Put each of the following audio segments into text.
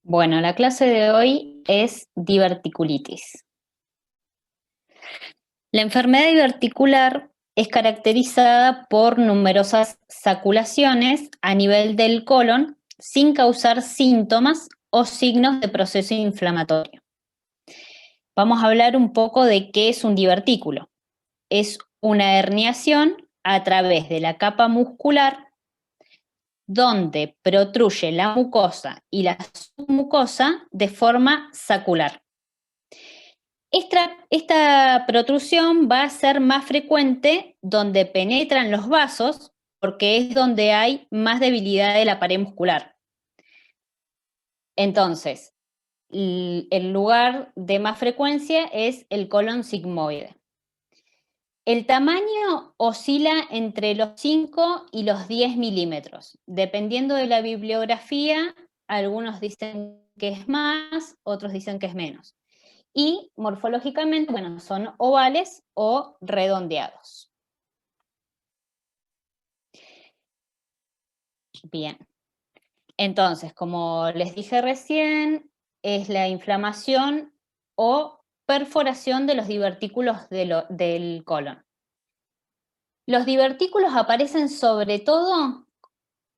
Bueno, la clase de hoy es diverticulitis. La enfermedad diverticular es caracterizada por numerosas saculaciones a nivel del colon sin causar síntomas o signos de proceso inflamatorio. Vamos a hablar un poco de qué es un divertículo. Es una herniación a través de la capa muscular donde protruye la mucosa y la submucosa de forma sacular. Esta protrusión va a ser más frecuente donde penetran los vasos, porque es donde hay más debilidad de la pared muscular. Entonces, el lugar de más frecuencia es el colon sigmoide. El tamaño oscila entre los 5 y los 10 milímetros. Dependiendo de la bibliografía, algunos dicen que es más, otros dicen que es menos. Y morfológicamente, bueno, son ovales o redondeados. Bien. Entonces, como les dije recién, es la inflamación o perforación de los divertículos del colon. Los divertículos aparecen sobre todo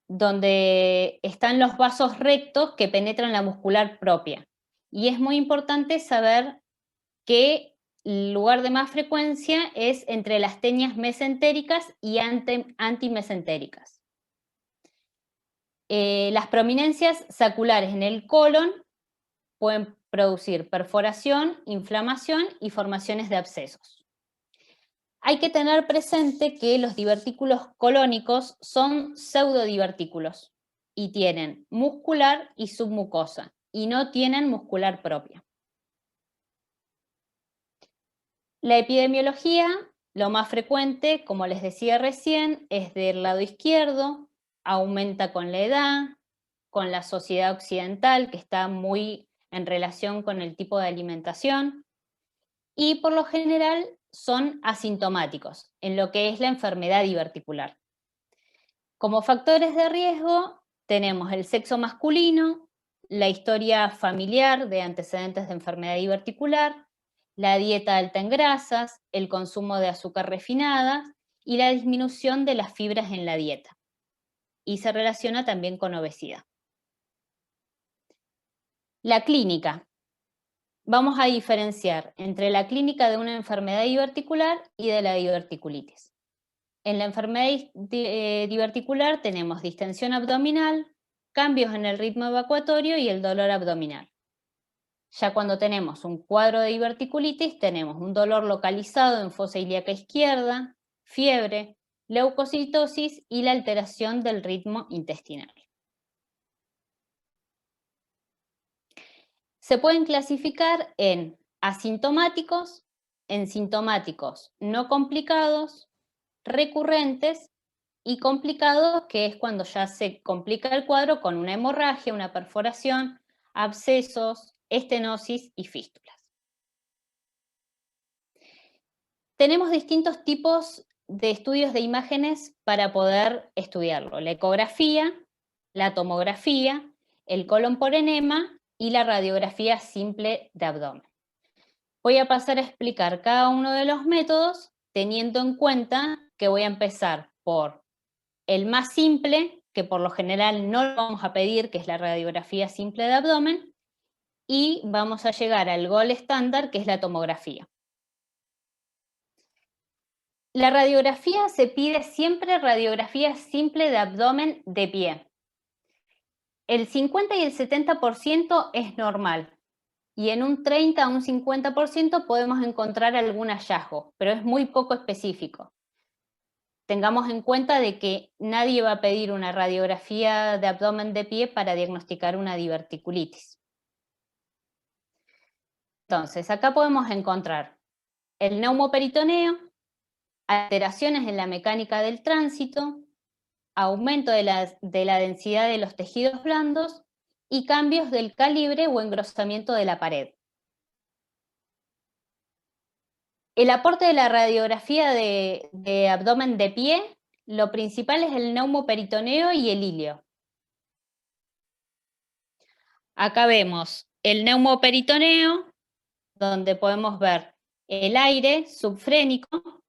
donde están los vasos rectos que penetran la muscular propia. Y es muy importante saber que el lugar de más frecuencia es entre las teñas mesentéricas y antimesentéricas. Las prominencias saculares en el colon pueden producir perforación, inflamación y formaciones de abscesos. Hay que tener presente que los divertículos colónicos son pseudodivertículos y tienen muscular y submucosa y no tienen muscular propia. La epidemiología, lo más frecuente, como les decía recién, es del lado izquierdo, aumenta con la edad, con la sociedad occidental, que está muy en relación con el tipo de alimentación, y por lo general son asintomáticos en lo que es la enfermedad diverticular. Como factores de riesgo tenemos el sexo masculino, la historia familiar de antecedentes de enfermedad diverticular, la dieta alta en grasas, el consumo de azúcar refinada y la disminución de las fibras en la dieta. Y se relaciona también con obesidad. La clínica. Vamos a diferenciar entre la clínica de una enfermedad diverticular y de la diverticulitis. En la enfermedad diverticular tenemos distensión abdominal, cambios en el ritmo evacuatorio y el dolor abdominal. Ya cuando tenemos un cuadro de diverticulitis, tenemos un dolor localizado en fosa ilíaca izquierda, fiebre, leucocitosis y la alteración del ritmo intestinal. Se pueden clasificar en asintomáticos, en sintomáticos no complicados, recurrentes y complicados, que es cuando ya se complica el cuadro con una hemorragia, una perforación, abscesos, estenosis y fístulas. Tenemos distintos tipos de estudios de imágenes para poder estudiarlo. La ecografía, la tomografía, el colon por enema y la radiografía simple de abdomen. Voy a pasar a explicar cada uno de los métodos teniendo en cuenta que voy a empezar por el más simple, que por lo general no lo vamos a pedir, que es la radiografía simple de abdomen, y vamos a llegar al gold estándar, que es la tomografía. La radiografía se pide siempre radiografía simple de abdomen de pie. El 50 y el 70% es normal y en un 30 a un 50% podemos encontrar algún hallazgo, pero es muy poco específico. Tengamos en cuenta de que nadie va a pedir una radiografía de abdomen de pie para diagnosticar una diverticulitis. Entonces, acá podemos encontrar el neumoperitoneo, alteraciones en la mecánica del tránsito, aumento de la densidad de los tejidos blandos y cambios del calibre o engrosamiento de la pared. El aporte de la radiografía de abdomen de pie, lo principal es el neumoperitoneo y el ilio. Acá vemos el neumoperitoneo, donde podemos ver el aire subfrénico,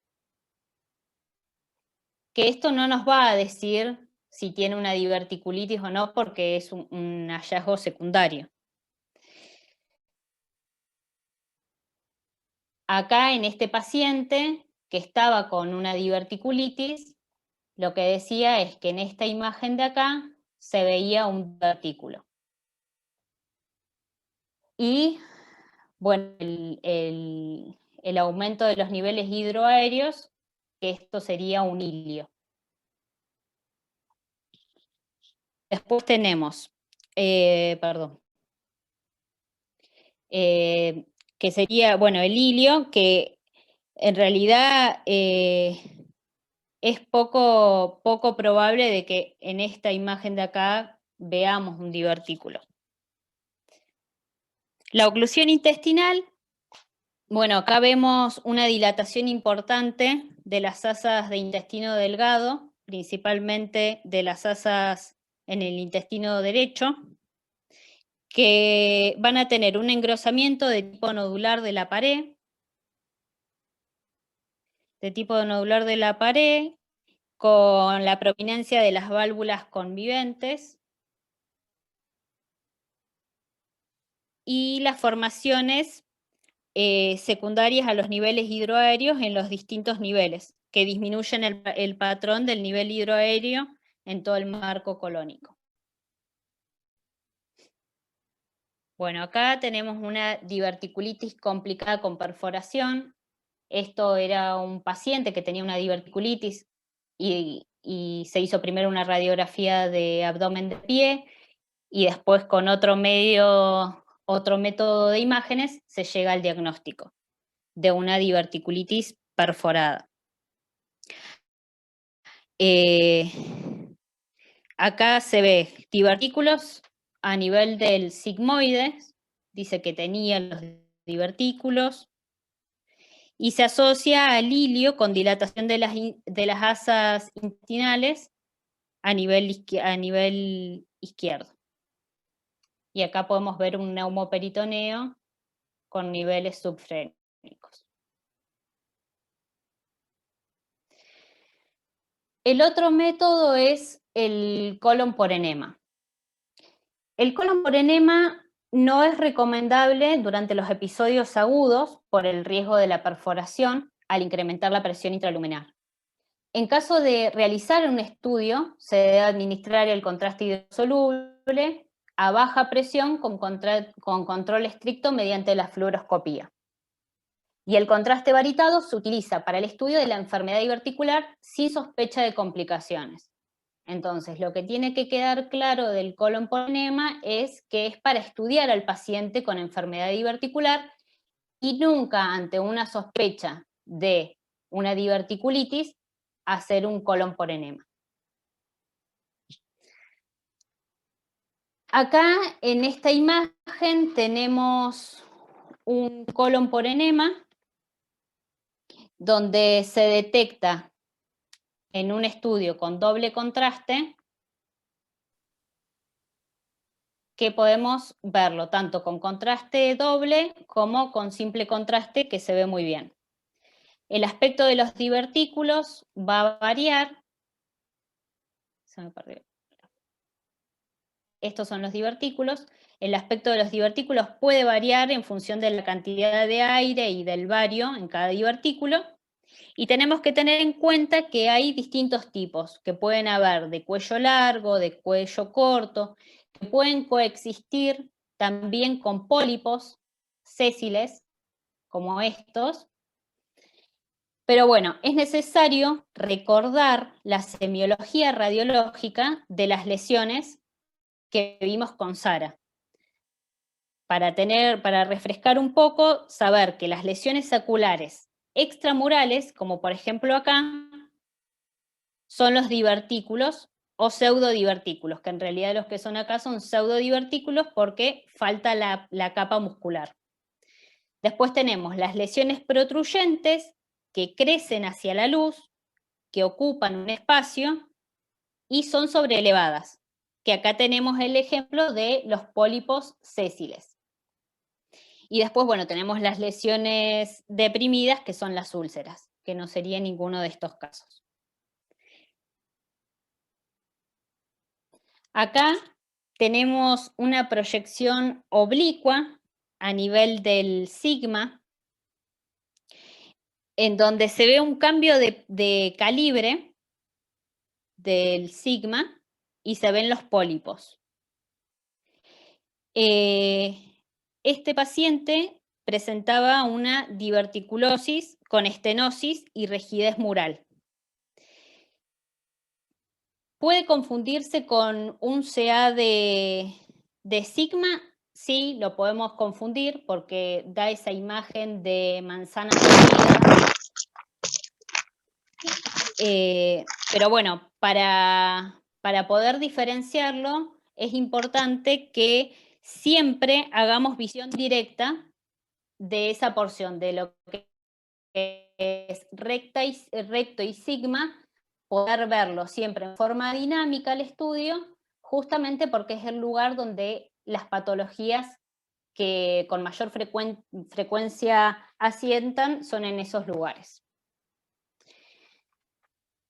que esto no nos va a decir si tiene una diverticulitis o no, porque es un hallazgo secundario. Acá en este paciente que estaba con una diverticulitis, lo que decía es que en esta imagen de acá se veía un divertículo. Y bueno, el aumento de los niveles hidroaéreos, que esto sería un hilio. Después tenemos, que sería, bueno, el hilio, que en realidad es poco probable de que en esta imagen de acá veamos un divertículo. La oclusión intestinal, bueno, acá vemos una dilatación importante de las asas de intestino delgado, principalmente de las asas en el intestino derecho, que van a tener un engrosamiento de tipo nodular de la pared, con la prominencia de las válvulas conviventes y las formaciones secundarias a los niveles hidroaéreos en los distintos niveles, que disminuyen el patrón del nivel hidroaéreo en todo el marco colónico. Bueno, acá tenemos una diverticulitis complicada con perforación. Esto era un paciente que tenía una diverticulitis y se hizo primero una radiografía de abdomen de pie y después con otro método de imágenes se llega al diagnóstico de una diverticulitis perforada. Acá se ve divertículos a nivel del sigmoides, dice que tenía los divertículos, y se asocia al hilio con dilatación de las asas intestinales a nivel izquierdo. Y acá podemos ver un neumoperitoneo con niveles subfrénicos. El otro método es el colon por enema. El colon por enema no es recomendable durante los episodios agudos por el riesgo de la perforación al incrementar la presión intraluminar. En caso de realizar un estudio, se debe administrar el contraste hidrosoluble a baja presión con control estricto mediante la fluoroscopía. Y el contraste varitado se utiliza para el estudio de la enfermedad diverticular sin sospecha de complicaciones. Entonces, lo que tiene que quedar claro del colon por enema es que es para estudiar al paciente con enfermedad diverticular y nunca ante una sospecha de una diverticulitis hacer un colon por enema. Acá en esta imagen tenemos un colon por enema donde se detecta en un estudio con doble contraste que podemos verlo tanto con contraste doble como con simple contraste, que se ve muy bien. El aspecto de los divertículos va a variar. Se me perdió. Estos son los divertículos. El aspecto de los divertículos puede variar en función de la cantidad de aire y del bario en cada divertículo. Y tenemos que tener en cuenta que hay distintos tipos, que pueden haber de cuello largo, de cuello corto, que pueden coexistir también con pólipos sésiles, como estos. Pero bueno, es necesario recordar la semiología radiológica de las lesiones que vimos con Sara. Para refrescar un poco, saber que las lesiones saculares extramurales, como por ejemplo acá, son los divertículos o pseudodivertículos, que en realidad los que son acá son pseudodivertículos porque falta la capa muscular. Después tenemos las lesiones protruyentes que crecen hacia la luz, que ocupan un espacio y son sobreelevadas. que acá tenemos el ejemplo de los pólipos sésiles. Y después, bueno, tenemos las lesiones deprimidas, que son las úlceras, que no sería ninguno de estos casos. Acá tenemos una proyección oblicua a nivel del sigma, en donde se ve un cambio de calibre del sigma y se ven los pólipos. Este paciente presentaba una diverticulosis con estenosis y rigidez mural. ¿Puede confundirse con un CA de sigma? Sí, lo podemos confundir porque da esa imagen de manzana mordida. Pero bueno, para poder diferenciarlo es importante que siempre hagamos visión directa de esa porción, de lo que es recto y sigma, poder verlo siempre en forma dinámica el estudio, justamente porque es el lugar donde las patologías que con mayor frecuencia asientan son en esos lugares.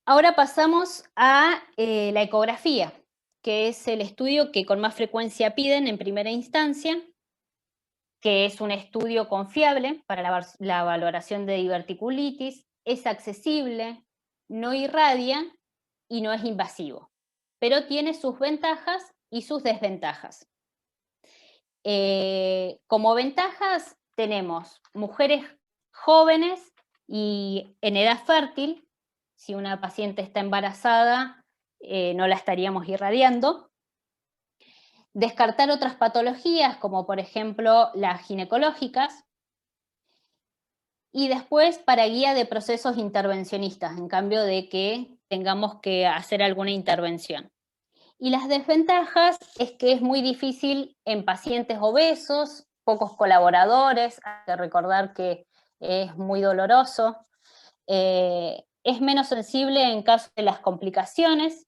Ahora pasamos a la ecografía, que es el estudio que con más frecuencia piden en primera instancia, que es un estudio confiable para la valoración de diverticulitis, es accesible, no irradia y no es invasivo, pero tiene sus ventajas y sus desventajas. Como ventajas tenemos mujeres jóvenes y en edad fértil. Si una paciente está embarazada, no la estaríamos irradiando. Descartar otras patologías, como por ejemplo las ginecológicas. Y después para guía de procesos intervencionistas, en cambio de que tengamos que hacer alguna intervención. Y las desventajas es que es muy difícil en pacientes obesos, pocos colaboradores, hay que recordar que es muy doloroso. Es menos sensible en caso de las complicaciones,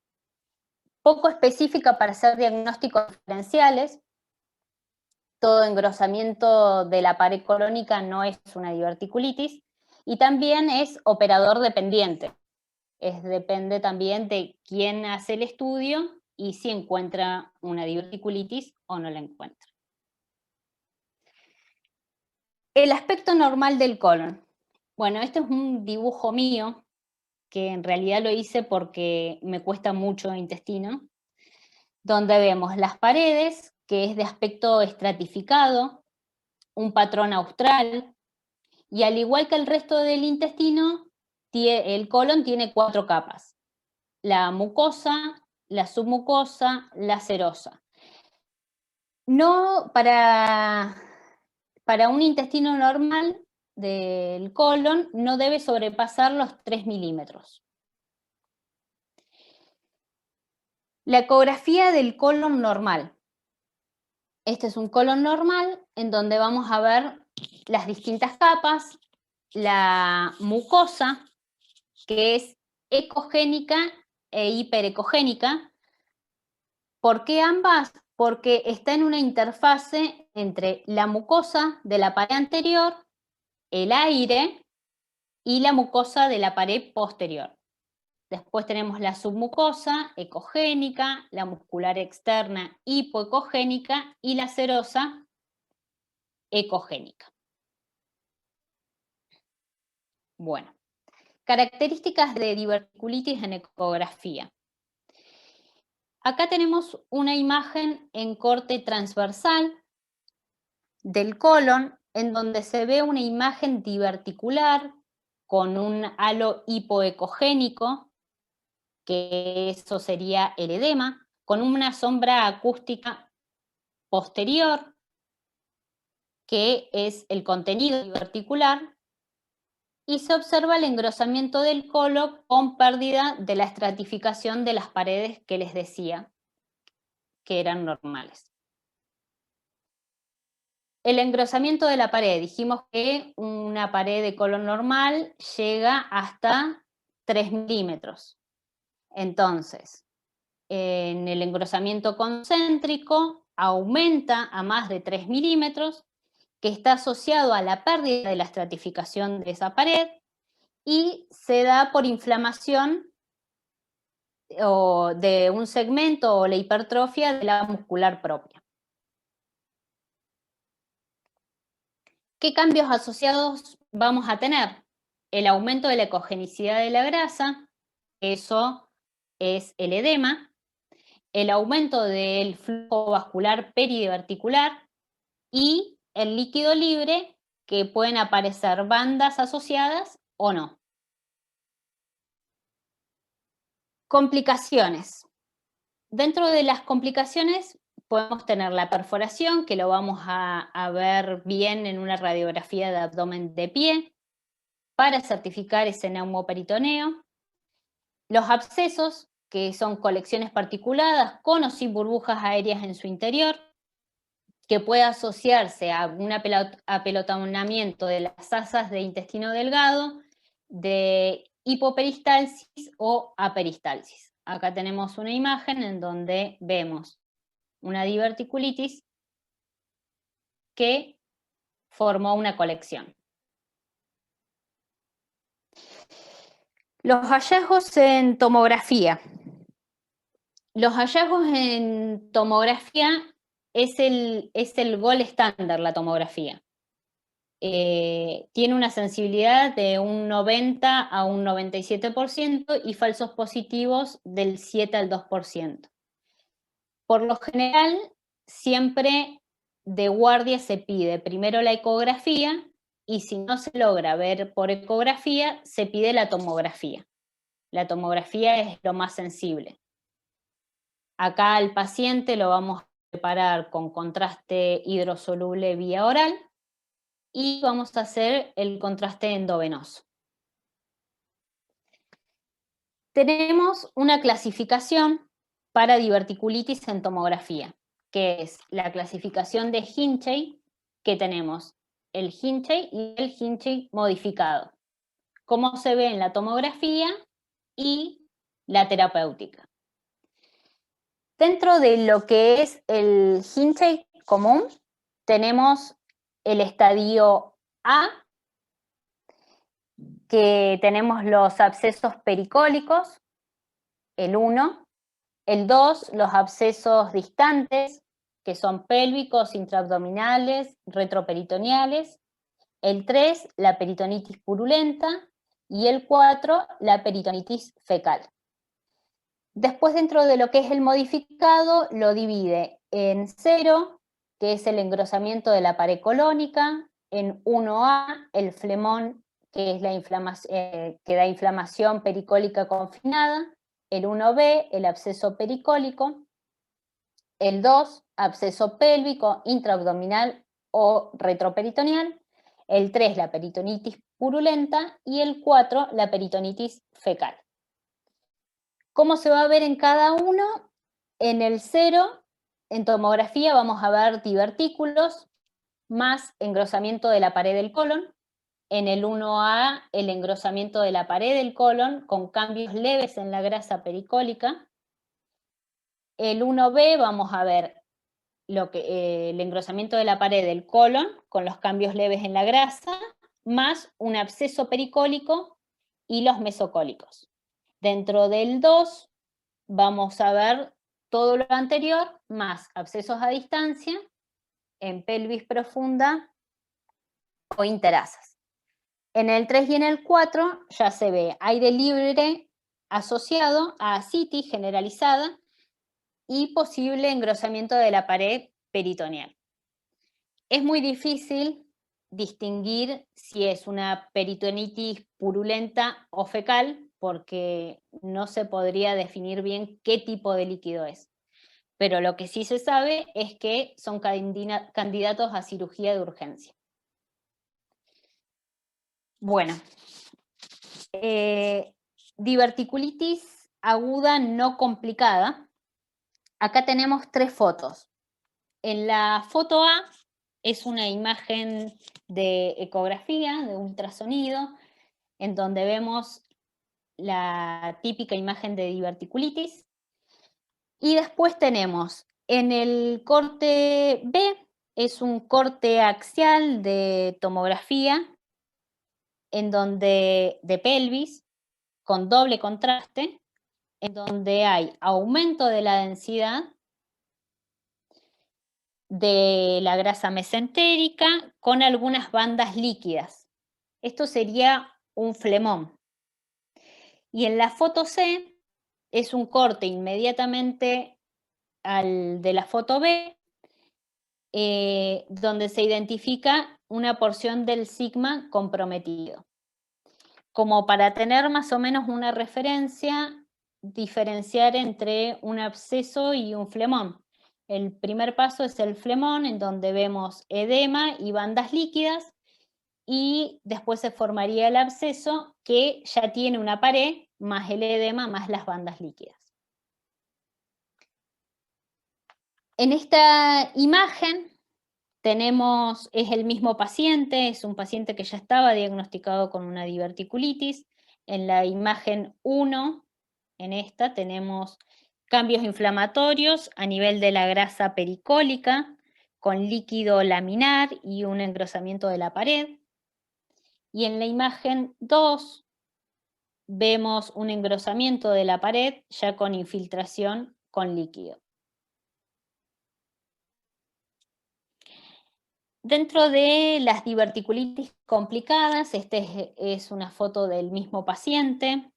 poco específica para hacer diagnósticos diferenciales. Todo engrosamiento de la pared colónica no es una diverticulitis, y también es operador dependiente. Depende también de quién hace el estudio y si encuentra una diverticulitis o no la encuentra. El aspecto normal del colon. Bueno, este es un dibujo mío, que en realidad lo hice porque me cuesta mucho intestino, donde vemos las paredes, que es de aspecto estratificado, un patrón austral, y al igual que el resto del intestino, el colon tiene 4 capas: la mucosa, la submucosa, la serosa. No, para un intestino normal del colon no debe sobrepasar los 3 milímetros. La ecografía del colon normal. Este es un colon normal en donde vamos a ver las distintas capas, la mucosa, que es ecogénica e hiperecogénica. ¿Por qué ambas? Porque está en una interfase entre la mucosa de la pared anterior, el aire y la mucosa de la pared posterior. Después tenemos la submucosa ecogénica, la muscular externa hipoecogénica y la serosa ecogénica. Bueno, características de diverticulitis en ecografía. Acá tenemos una imagen en corte transversal del colon, en donde se ve una imagen diverticular con un halo hipoecogénico, que eso sería el edema, con una sombra acústica posterior, que es el contenido diverticular, y se observa el engrosamiento del colon con pérdida de la estratificación de las paredes que les decía que eran normales. El engrosamiento de la pared, dijimos que una pared de colon normal llega hasta 3 milímetros. Entonces, en el engrosamiento concéntrico aumenta a más de 3 milímetros, que está asociado a la pérdida de la estratificación de esa pared y se da por inflamación o de un segmento o la hipertrofia de la muscular propia. ¿Qué cambios asociados vamos a tener? El aumento de la ecogenicidad de la grasa, eso es el edema, el aumento del flujo vascular peridiverticular y el líquido libre, que pueden aparecer bandas asociadas o no. Complicaciones. Dentro de las complicaciones podemos tener la perforación, que lo vamos a ver bien en una radiografía de abdomen de pie, para certificar ese neumoperitoneo. Los abscesos, que son colecciones particuladas con o sin burbujas aéreas en su interior, que puede asociarse a un apelotonamiento de las asas de intestino delgado, de hipoperistalsis o aperistalsis. Acá tenemos una imagen en donde vemos una diverticulitis que formó una colección. Los hallazgos en tomografía. Los hallazgos en tomografía es el gold estándar, la tomografía. Tiene una sensibilidad de un 90 a un 97% y falsos positivos del 7 al 2%. Por lo general, siempre de guardia se pide primero la ecografía y si no se logra ver por ecografía, se pide la tomografía. La tomografía es lo más sensible. Acá al paciente lo vamos a preparar con contraste hidrosoluble vía oral y vamos a hacer el contraste endovenoso. Tenemos una clasificación para diverticulitis en tomografía, que es la clasificación de Hinchey, que tenemos el Hinchey y el Hinchey modificado, como se ve en la tomografía y la terapéutica. Dentro de lo que es el Hinchey común, tenemos el estadio A, que tenemos los abscesos pericólicos, el 1, el 2, los abscesos distantes, que son pélvicos, intraabdominales, retroperitoneales, el 3, la peritonitis purulenta, y el 4, la peritonitis fecal. Después, dentro de lo que es el modificado, lo divide en 0, que es el engrosamiento de la pared colónica, en 1A, el flemón, que es que da inflamación pericólica confinada, el 1B, el absceso pericólico, el 2, absceso pélvico, intraabdominal o retroperitoneal, el 3, la peritonitis purulenta, y el 4, la peritonitis fecal. ¿Cómo se va a ver en cada uno? En el 0, en tomografía, vamos a ver divertículos más engrosamiento de la pared del colon. En el 1A, el engrosamiento de la pared del colon con cambios leves en la grasa pericólica. El 1B vamos a ver el engrosamiento de la pared del colon con los cambios leves en la grasa, más un absceso pericólico y los mesocólicos. Dentro del 2 vamos a ver todo lo anterior, más abscesos a distancia, en pelvis profunda o interasas. En el 3 y en el 4 ya se ve aire libre asociado a ascitis generalizada y posible engrosamiento de la pared peritoneal. Es muy difícil distinguir si es una peritonitis purulenta o fecal porque no se podría definir bien qué tipo de líquido es. Pero lo que sí se sabe es que son candidatos a cirugía de urgencia. Bueno, diverticulitis aguda no complicada. Acá tenemos 3 fotos. En la foto A es una imagen de ecografía, de ultrasonido, en donde vemos la típica imagen de diverticulitis. Y después tenemos en el corte B, es un corte axial de tomografía, en donde, de pelvis, con doble contraste, en donde hay aumento de la densidad de la grasa mesentérica con algunas bandas líquidas. Esto sería un flemón. Y en la foto C es un corte inmediatamente al de la foto B, donde se identifica una porción del sigma comprometido. Como para tener más o menos una referencia, diferenciar entre un absceso y un flemón. El primer paso es el flemón, en donde vemos edema y bandas líquidas, y después se formaría el absceso, que ya tiene una pared, más el edema, más las bandas líquidas. En esta imagen es el mismo paciente, es un paciente que ya estaba diagnosticado con una diverticulitis. En la imagen 1, en esta, tenemos cambios inflamatorios a nivel de la grasa pericólica, con líquido laminar y un engrosamiento de la pared. Y en la imagen 2 vemos un engrosamiento de la pared ya con infiltración con líquido. Dentro de las diverticulitis complicadas, esta es una foto del mismo paciente.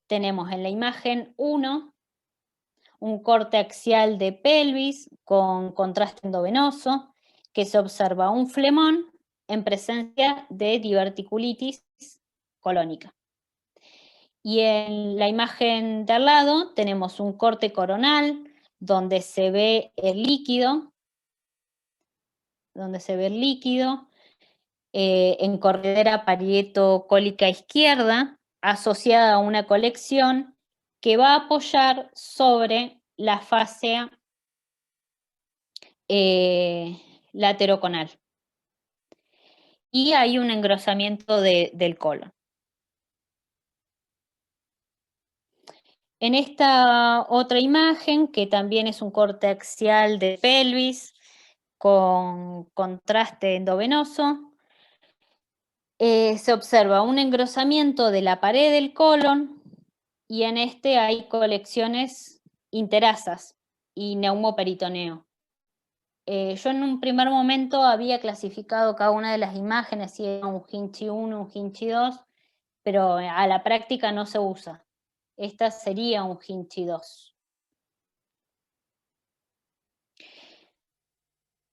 Tenemos en la imagen 1 un corte axial de pelvis con contraste endovenoso, que se observa un flemón en presencia de diverticulitis colónica. Y en la imagen de al lado tenemos un corte coronal donde se ve el líquido, en corredera parietocólica izquierda, asociada a una colección que va a apoyar sobre la fascia lateroconal. Y hay un engrosamiento del colon. En esta otra imagen, que también es un corte axial de pelvis con contraste endovenoso, se observa un engrosamiento de la pared del colon, y en este hay colecciones interasas y neumoperitoneo. Yo en un primer momento había clasificado cada una de las imágenes, si era un Hinchi 1, un Hinchi 2, pero a la práctica no se usa. Esta sería un Hinchi 2.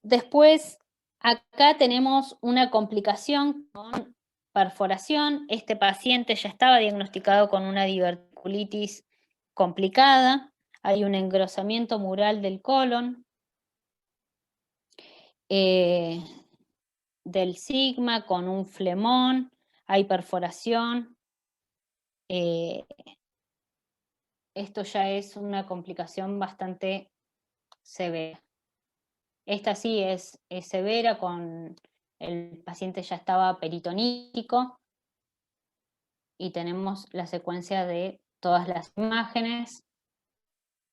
Después, acá tenemos una complicación con perforación. Este paciente ya estaba diagnosticado con una diverticulitis complicada. Hay un engrosamiento mural del colon, del sigma con un flemón, hay perforación. Esto ya es una complicación bastante severa. Esta sí es severa, el paciente ya estaba peritonítico, y tenemos la secuencia de todas las imágenes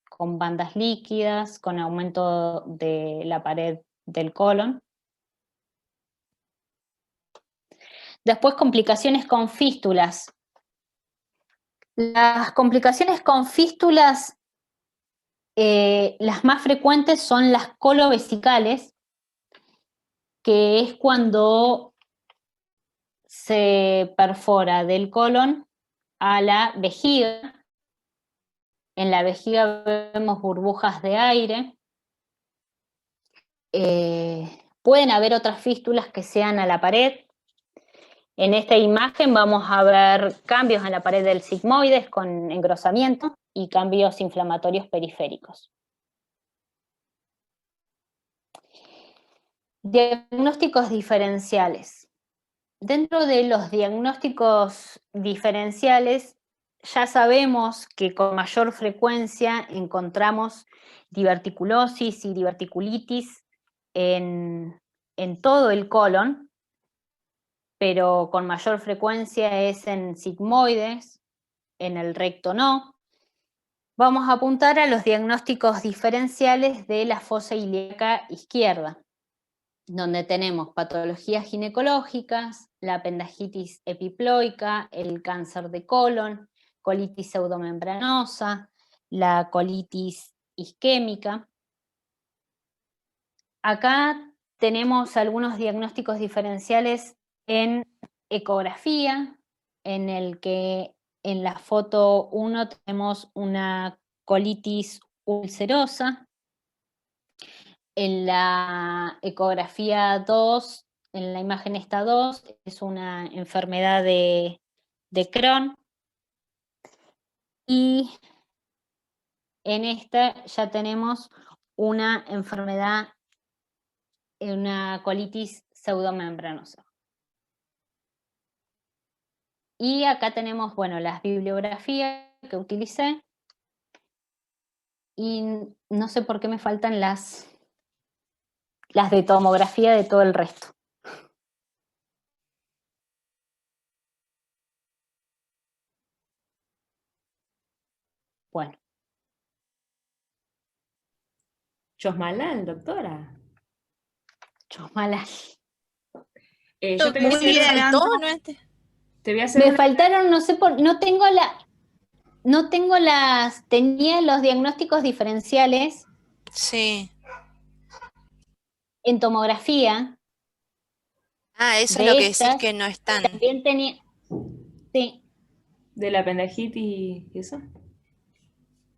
con bandas líquidas, con aumento de la pared del colon. Después, complicaciones con fístulas. Las complicaciones con fístulas, las más frecuentes son las colovesicales, que es cuando se perfora del colon a la vejiga. En la vejiga vemos burbujas de aire. Pueden haber otras fístulas que sean a la pared. En esta imagen vamos a ver cambios en la pared del sigmoides con engrosamiento y cambios inflamatorios periféricos. Diagnósticos diferenciales. Dentro de los diagnósticos diferenciales, ya sabemos que con mayor frecuencia encontramos diverticulosis y diverticulitis en todo el colon, pero con mayor frecuencia es en sigmoides, en el recto no. Vamos a apuntar a los diagnósticos diferenciales de la fosa ilíaca izquierda, donde tenemos patologías ginecológicas, la apendicitis epiploica, el cáncer de colon, colitis pseudomembranosa, la colitis isquémica. Acá tenemos algunos diagnósticos diferenciales en ecografía, en el que en la foto 1 tenemos una colitis ulcerosa, en la ecografía 2, en la imagen esta 2, es una enfermedad de Crohn, y en esta ya tenemos una enfermedad, una colitis pseudomembranosa. Y acá tenemos, bueno, las bibliografías que utilicé, y no sé por qué me faltan las de tomografía de todo el resto. Bueno. Chosmalal, doctora. Chosmalal. Yo te voy a Muy bien, te voy a hacer Me una... faltaron, no sé por, no tengo tenía los diagnósticos diferenciales. Sí. En tomografía. Ah, eso es lo que decís que no están. También tenía, sí. ¿De la apendicitis y eso?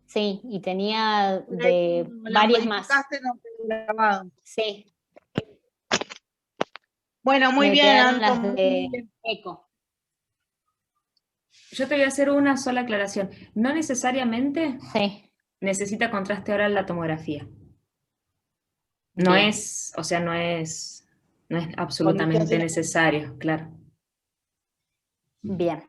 Sí, y tenía de varias más. Sí. Bueno, muy Me bien, quedaron Anton. las de eco. Yo te voy a hacer una sola aclaración. No necesariamente necesita contraste oral la tomografía. No Bien. es, o sea, no es absolutamente necesario, claro. Bien.